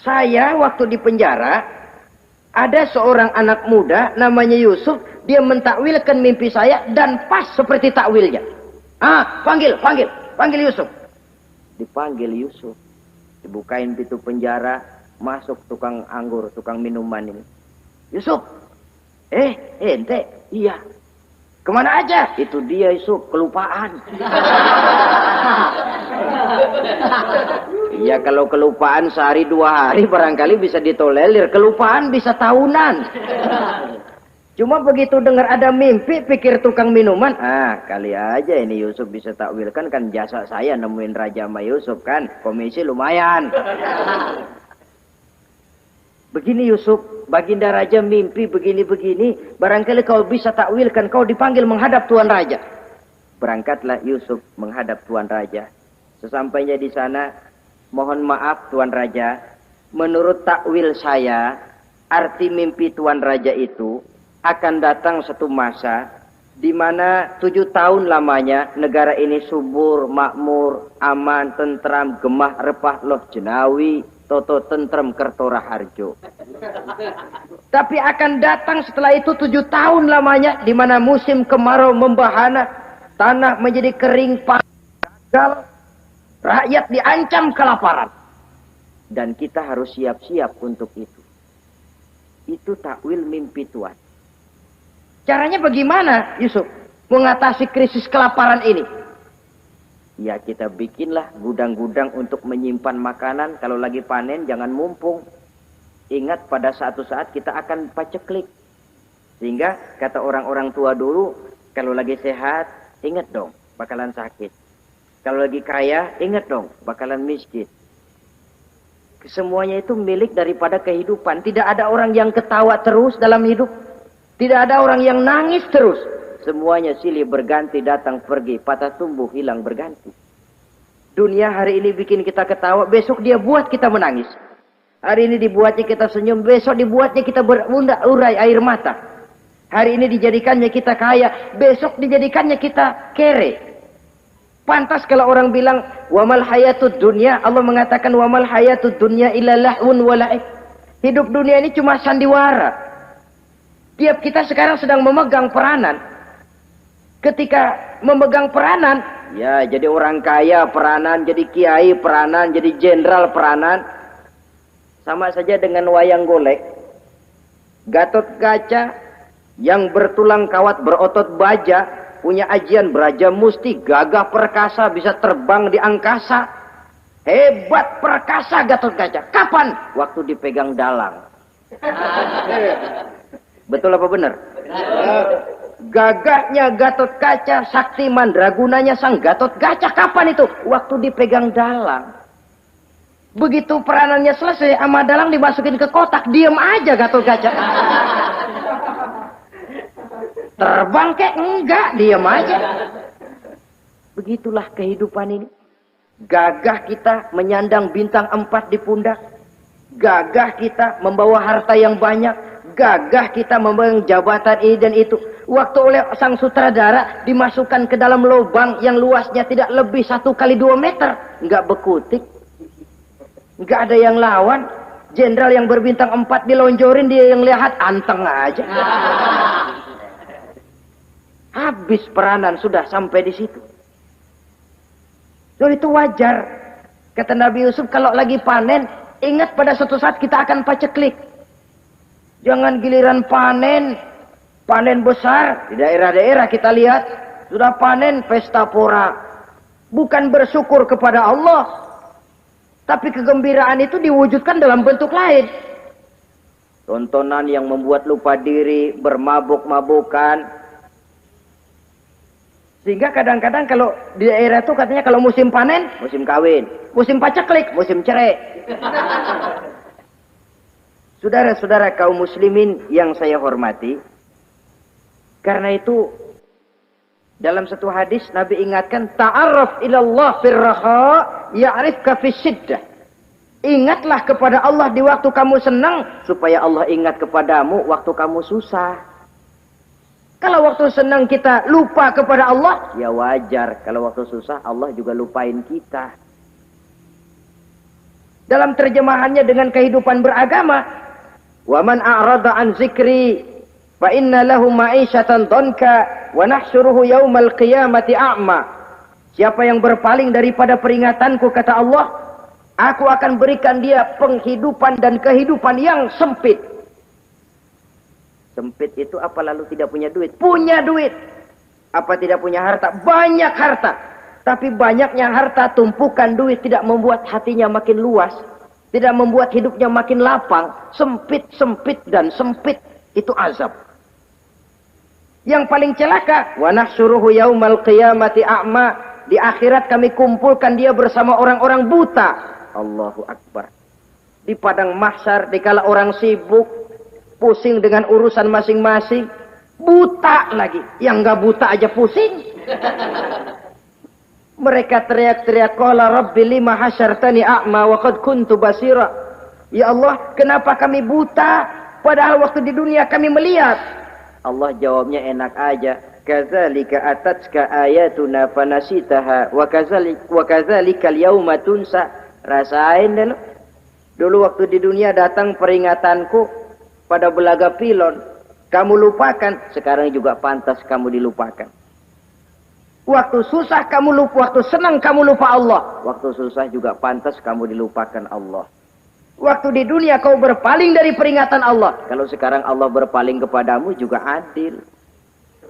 Saya waktu di penjara, ada seorang anak muda namanya Yusuf, dia mentakwilkan mimpi saya dan pas seperti takwilnya. Ah, panggil Yusuf. Dipanggil Yusuf. Dibukain pintu penjara, masuk tukang anggur, tukang minuman ini. Yusuf, ente, iya. Kemana aja? Itu dia Yusuf, kelupaan. Iya, kalau kelupaan sehari 2 hari barangkali bisa ditolerir. Kelupaan bisa tahunan. Cuma begitu dengar ada mimpi, pikir tukang minuman. Ah, kali aja ini Yusuf bisa takwilkan, kan jasa saya nemuin Raja sama Yusuf kan. Komisi lumayan. Begini Yusuf, baginda Raja mimpi begini-begini. Barangkali kau bisa takwilkan, kau dipanggil menghadap Tuan Raja. Berangkatlah Yusuf menghadap Tuan Raja. Sesampainya di sana, mohon maaf Tuan Raja, menurut takwil saya, arti mimpi Tuan Raja itu akan datang satu masa di mana 7 tahun lamanya negara ini subur, makmur, aman, tentram, gemah, repah, loh jenawi, toto tentrem, kertora harjo. Tapi akan datang setelah itu 7 tahun lamanya di mana musim kemarau membahana, tanah menjadi kering, gagal, rakyat diancam kelaparan. Dan kita harus siap-siap untuk itu. Itu takwil mimpi Tuhan. Caranya bagaimana Yusuf mengatasi krisis kelaparan ini? Ya kita bikinlah gudang-gudang untuk menyimpan makanan. Kalau lagi panen jangan mumpung. Ingat pada suatu saat kita akan paceklik. Sehingga kata orang-orang tua dulu, kalau lagi sehat ingat dong bakalan sakit. Kalau lagi kaya ingat dong bakalan miskin. Semuanya itu milik daripada kehidupan. Tidak ada orang yang ketawa terus dalam hidup. Tidak ada orang yang nangis terus. Semuanya silih berganti, datang pergi, patah tumbuh, hilang berganti. Dunia hari ini bikin kita ketawa, besok dia buat kita menangis. Hari ini dibuatnya kita senyum, besok dibuatnya kita berurai air mata. Hari ini dijadikannya kita kaya, besok dijadikannya kita kere. Pantas kalau orang bilang, wamal hayatud dunya, Allah mengatakan wamal hayatud dunya illa lahun wala'ib. Hidup dunia ini cuma sandiwara. Tiap kita sekarang sedang memegang peranan. Ketika memegang peranan, ya jadi orang kaya peranan, jadi kiai peranan, jadi jenderal peranan. Sama saja dengan wayang golek. Gatot Kaca yang bertulang kawat berotot baja, punya ajian beraja musti, gagah perkasa, bisa terbang di angkasa. Hebat perkasa Gatot Kaca. Kapan? Waktu dipegang dalang. Betul apa benar? Gagahnya Gatot Kaca, sakti mandragunanya sang Gatot Kaca. Kapan itu? Waktu dipegang dalang. Begitu peranannya selesai, sama dalang dimasukin ke kotak, diem aja Gatot Kaca. Terbang kek? Enggak, diem aja. Begitulah kehidupan ini. Gagah kita menyandang bintang 4 di pundak. Gagah kita membawa harta yang banyak. Gagah kita membawa jabatan ini dan itu. Waktu oleh sang sutradara dimasukkan ke dalam lubang yang luasnya tidak lebih 1 kali 2 meter. Enggak bekutik. Enggak ada yang lawan. Jenderal yang berbintang 4 dilonjorin, dia yang lihat anteng aja. Habis peranan sudah sampai di situ. Lalu itu wajar. Kata Nabi Yusuf, kalau lagi panen, ingat pada suatu saat kita akan paceklik. Jangan giliran panen besar. Di daerah-daerah kita lihat, sudah panen pesta pora. Bukan bersyukur kepada Allah. Tapi kegembiraan itu diwujudkan dalam bentuk lain. Tontonan yang membuat lupa diri, bermabuk-mabukan. Sehingga kadang-kadang kalau di daerah itu katanya kalau musim panen, musim kawin. Musim paceklik, musim cerai. Saudara-saudara kaum muslimin yang saya hormati. Karena itu, dalam satu hadis Nabi ingatkan, ta'arraf ilallah firraha ya'rifka fisyiddah. Ingatlah kepada Allah di waktu kamu senang, supaya Allah ingat kepadamu waktu kamu susah. Kalau waktu senang kita lupa kepada Allah, ya wajar. Kalau waktu susah, Allah juga lupain kita. Dalam terjemahannya dengan kehidupan beragama, wa man a'rada an zikri fa inna lahu ma'isyatan dhanka wa nahsyuruhu yaumal qiyamati a'ma. Siapa yang berpaling daripada peringatanku, kata Allah, aku akan berikan dia penghidupan dan kehidupan yang sempit. Sempit itu apa lalu tidak punya duit? Punya duit. Apa tidak punya harta? Banyak harta. Tapi banyaknya harta, tumpukan duit tidak membuat hatinya makin luas. Tidak membuat hidupnya makin lapang. Sempit, sempit, dan sempit. Itu azab. Yang paling celaka, wa nahsyuruhu yaumal qiyamati a'ma. Di akhirat kami kumpulkan dia bersama orang-orang buta. Allahu Akbar. Di padang mahsyar, dikala orang sibuk, pusing dengan urusan masing-masing, buta lagi. Yang enggak buta aja pusing. Mereka teriak-teriak, qala rabbi lima hasyartani a'ma wa qad kuntu basira. Ya Allah, kenapa kami buta padahal waktu di dunia kami melihat? Allah jawabnya enak aja. Kadzalika atatka ayatuna fanasitaha wa kadzalikal yauma tunsa. Rasain dulu. Dulu waktu di dunia datang peringatanku pada belaga pilon, kamu lupakan, sekarang juga pantas kamu dilupakan. Waktu susah kamu lupa, waktu senang kamu lupa Allah. Waktu susah juga pantas kamu dilupakan Allah. Waktu di dunia kau berpaling dari peringatan Allah. Kalau sekarang Allah berpaling kepadamu juga adil.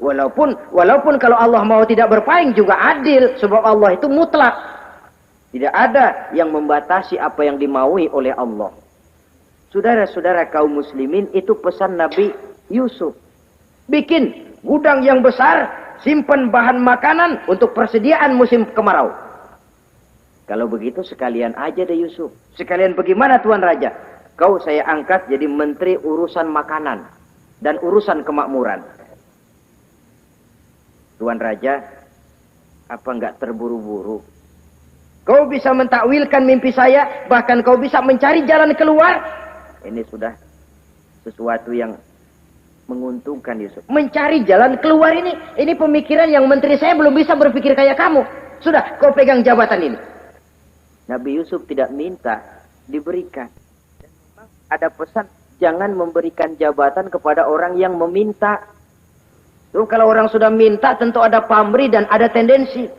Walaupun kalau Allah mau tidak berpaling juga adil. Sebab Allah itu mutlak. Tidak ada yang membatasi apa yang dimaui oleh Allah. Saudara-saudara kaum muslimin, itu pesan Nabi Yusuf. Bikin gudang yang besar, simpan bahan makanan untuk persediaan musim kemarau. Kalau begitu sekalian aja deh Yusuf. Sekalian bagaimana Tuan Raja? Kau saya angkat jadi menteri urusan makanan dan urusan kemakmuran. Tuan Raja, apa enggak terburu-buru? Kau bisa mentakwilkan mimpi saya, bahkan kau bisa mencari jalan keluar. Ini sudah sesuatu yang menguntungkan Yusuf. Mencari jalan keluar ini pemikiran yang menteri saya belum bisa berpikir kayak kamu. Sudah, kau pegang jabatan ini. Nabi Yusuf tidak minta, diberikan. Dan memang ada pesan, jangan memberikan jabatan kepada orang yang meminta. Tuh, kalau orang sudah minta tentu ada pamrih dan ada tendensi.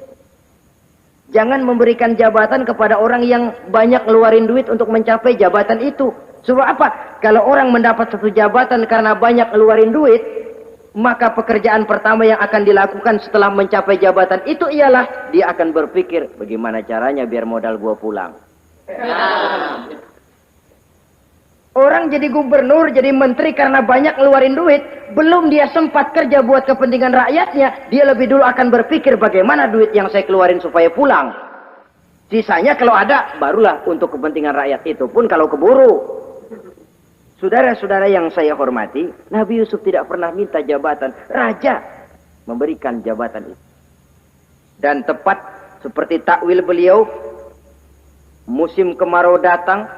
Jangan memberikan jabatan kepada orang yang banyak ngeluarin duit untuk mencapai jabatan itu. Sebab apa? Kalau orang mendapat satu jabatan karena banyak ngeluarin duit, maka pekerjaan pertama yang akan dilakukan setelah mencapai jabatan itu ialah dia akan berpikir, bagaimana caranya biar modal gua pulang. Orang jadi gubernur, jadi menteri karena banyak ngeluarin duit, belum dia sempat kerja buat kepentingan rakyatnya, dia lebih dulu akan berpikir bagaimana duit yang saya keluarin supaya pulang. Sisanya kalau ada, barulah untuk kepentingan rakyat, itu pun kalau keburu. Saudara-saudara yang saya hormati, Nabi Yusuf tidak pernah minta jabatan. Raja memberikan jabatan itu. Dan tepat seperti takwil beliau, musim kemarau datang,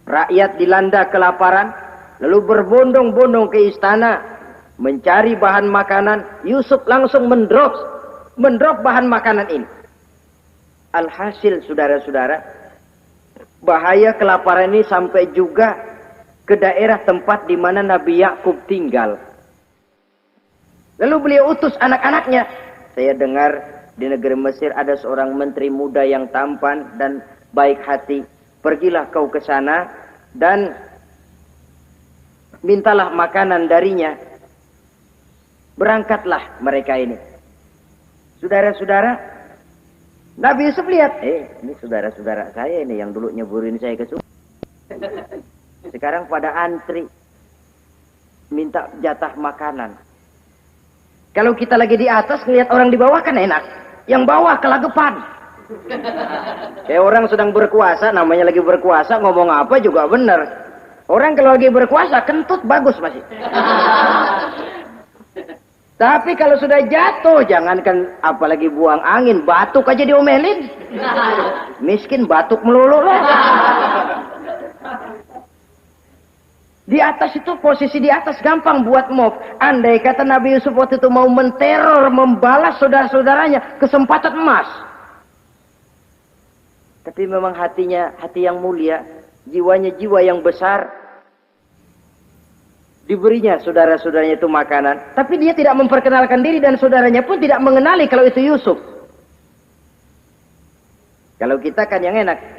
rakyat dilanda kelaparan, lalu berbondong-bondong ke istana mencari bahan makanan. Yusuf langsung mendrop bahan makanan ini. Alhasil saudara-saudara, bahaya kelaparan ini sampai juga ke daerah tempat di mana Nabi Yakub tinggal. Lalu beliau utus anak-anaknya. Saya dengar di negeri Mesir ada seorang menteri muda yang tampan dan baik hati. Pergilah kau ke sana dan mintalah makanan darinya. Berangkatlah mereka ini. Saudara-saudara, Nabi Yusuf lihat, ini saudara-saudara saya ini yang dulu nyeburin saya ke sungai. Sekarang pada antri minta jatah makanan. Kalau kita lagi di atas ngelihat orang di bawah kan enak. Yang bawah kelagepan. Kayak orang sedang berkuasa, namanya lagi berkuasa, ngomong apa juga benar. Orang kalau lagi berkuasa, kentut bagus masih. Tapi kalau sudah jatuh, jangankan apalagi buang angin, batuk aja diomelin. Miskin batuk melulu loh. Di atas itu, posisi di atas gampang buat move. Andai kata Nabi Yusuf waktu itu mau menteror, membalas saudara-saudaranya, kesempatan emas. Tapi memang hatinya hati yang mulia, jiwanya jiwa yang besar. Diberinya saudara-saudaranya itu makanan, tapi dia tidak memperkenalkan diri dan saudaranya pun tidak mengenali kalau itu Yusuf. Kalau kita kan yang enak,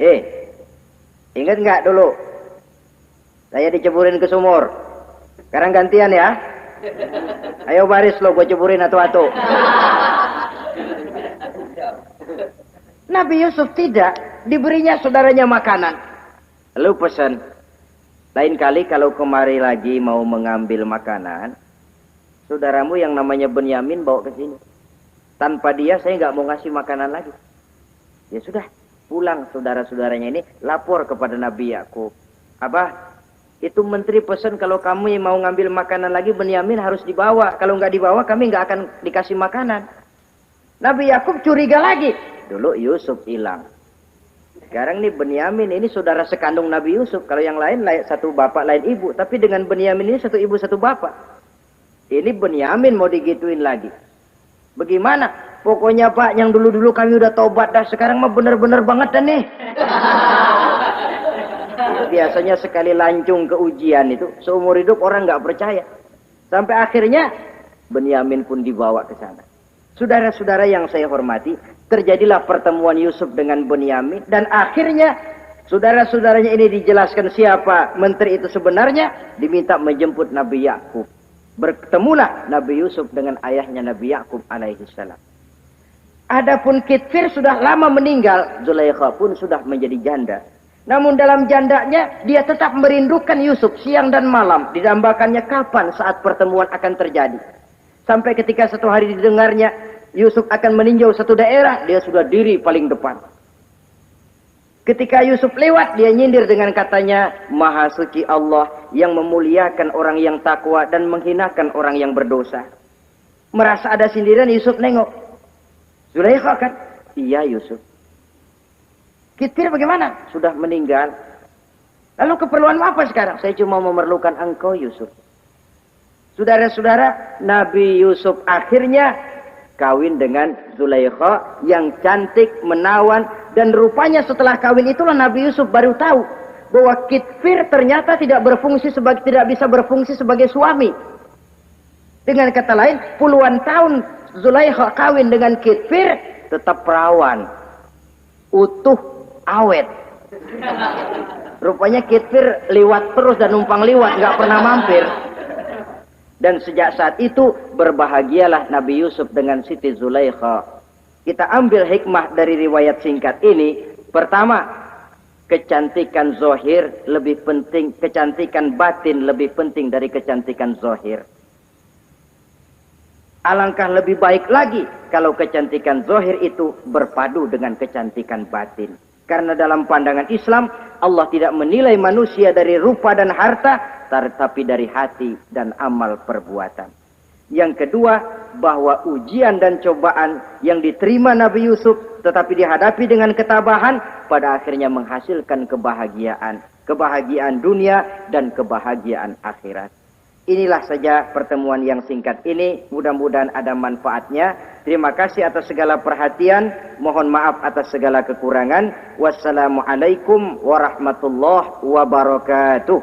ingat nggak dulu saya diceburin ke sumur, sekarang gantian ya, ayo baris lo, gue ceburin atu-atu. Nabi Yusuf tidak, diberinya saudaranya makanan. Lalu pesan, lain kali kalau kemari lagi mau mengambil makanan, saudaramu yang namanya Benyamin bawa ke sini. Tanpa dia saya nggak mau ngasih makanan lagi. Ya sudah, pulang saudara-saudaranya ini lapor kepada Nabi Yakub. Abah, itu menteri pesan kalau kamu mau ngambil makanan lagi Benyamin harus dibawa. Kalau nggak dibawa kami nggak akan dikasih makanan. Nabi Yakub curiga lagi. Dulu Yusuf hilang. Sekarang nih Benyamin ini saudara sekandung Nabi Yusuf. Kalau yang lain satu bapak lain ibu. Tapi dengan Benyamin ini satu ibu satu bapak. Ini Benyamin mau digituin lagi. Bagaimana? Pokoknya Pak, yang dulu-dulu kami udah tobat dah. Sekarang mah bener-bener banget dah nih. Biasanya sekali lancung ke ujian itu, seumur hidup orang nggak percaya. Sampai akhirnya Benyamin pun dibawa ke sana. Saudara-saudara yang saya hormati, terjadilah pertemuan Yusuf dengan Benyamin. Dan akhirnya saudara-saudaranya ini dijelaskan siapa menteri itu sebenarnya, diminta menjemput Nabi Yakub. Bertemulah Nabi Yusuf dengan ayahnya Nabi Yakub alaihissalam. Adapun Kitfir sudah lama meninggal, Zulaikha pun sudah menjadi janda. Namun dalam jandanya dia tetap merindukan Yusuf siang dan malam. Didambakannya kapan saat pertemuan akan terjadi. Sampai ketika satu hari didengarnya Yusuf akan meninjau satu daerah, dia sudah diri paling depan. Ketika Yusuf lewat, dia nyindir dengan katanya, Maha suci Allah yang memuliakan orang yang takwa dan menghinakan orang yang berdosa. Merasa ada sindiran, Yusuf nengok. Zulaikha kan? Iya Yusuf. Kitfir bagaimana? Sudah meninggal. Lalu keperluanmu apa sekarang? Saya cuma memerlukan engkau Yusuf. Saudara-saudara, Nabi Yusuf akhirnya kawin dengan Zulaikha yang cantik, menawan. Dan rupanya setelah kawin itulah Nabi Yusuf baru tahu bahwa Kitfir ternyata tidak bisa berfungsi sebagai suami. Dengan kata lain, puluhan tahun Zulaikha kawin dengan Kitfir tetap perawan. Utuh. Awet. Rupanya Kitfir liwat terus dan numpang liwat, nggak pernah mampir. Dan sejak saat itu berbahagialah Nabi Yusuf dengan Siti Zulaikha. Kita ambil hikmah dari riwayat singkat ini. Pertama, kecantikan zohir lebih penting, kecantikan batin lebih penting dari kecantikan zohir. Alangkah lebih baik lagi kalau kecantikan zohir itu berpadu dengan kecantikan batin. Karena dalam pandangan Islam, Allah tidak menilai manusia dari rupa dan harta, tetapi dari hati dan amal perbuatan. Yang kedua, bahwa ujian dan cobaan yang diterima Nabi Yusuf tetapi dihadapi dengan ketabahan, pada akhirnya menghasilkan kebahagiaan. Kebahagiaan dunia dan kebahagiaan akhirat. Inilah saja pertemuan yang singkat ini. Mudah-mudahan ada manfaatnya. Terima kasih atas segala perhatian. Mohon maaf atas segala kekurangan. Wassalamualaikum warahmatullahi wabarakatuh.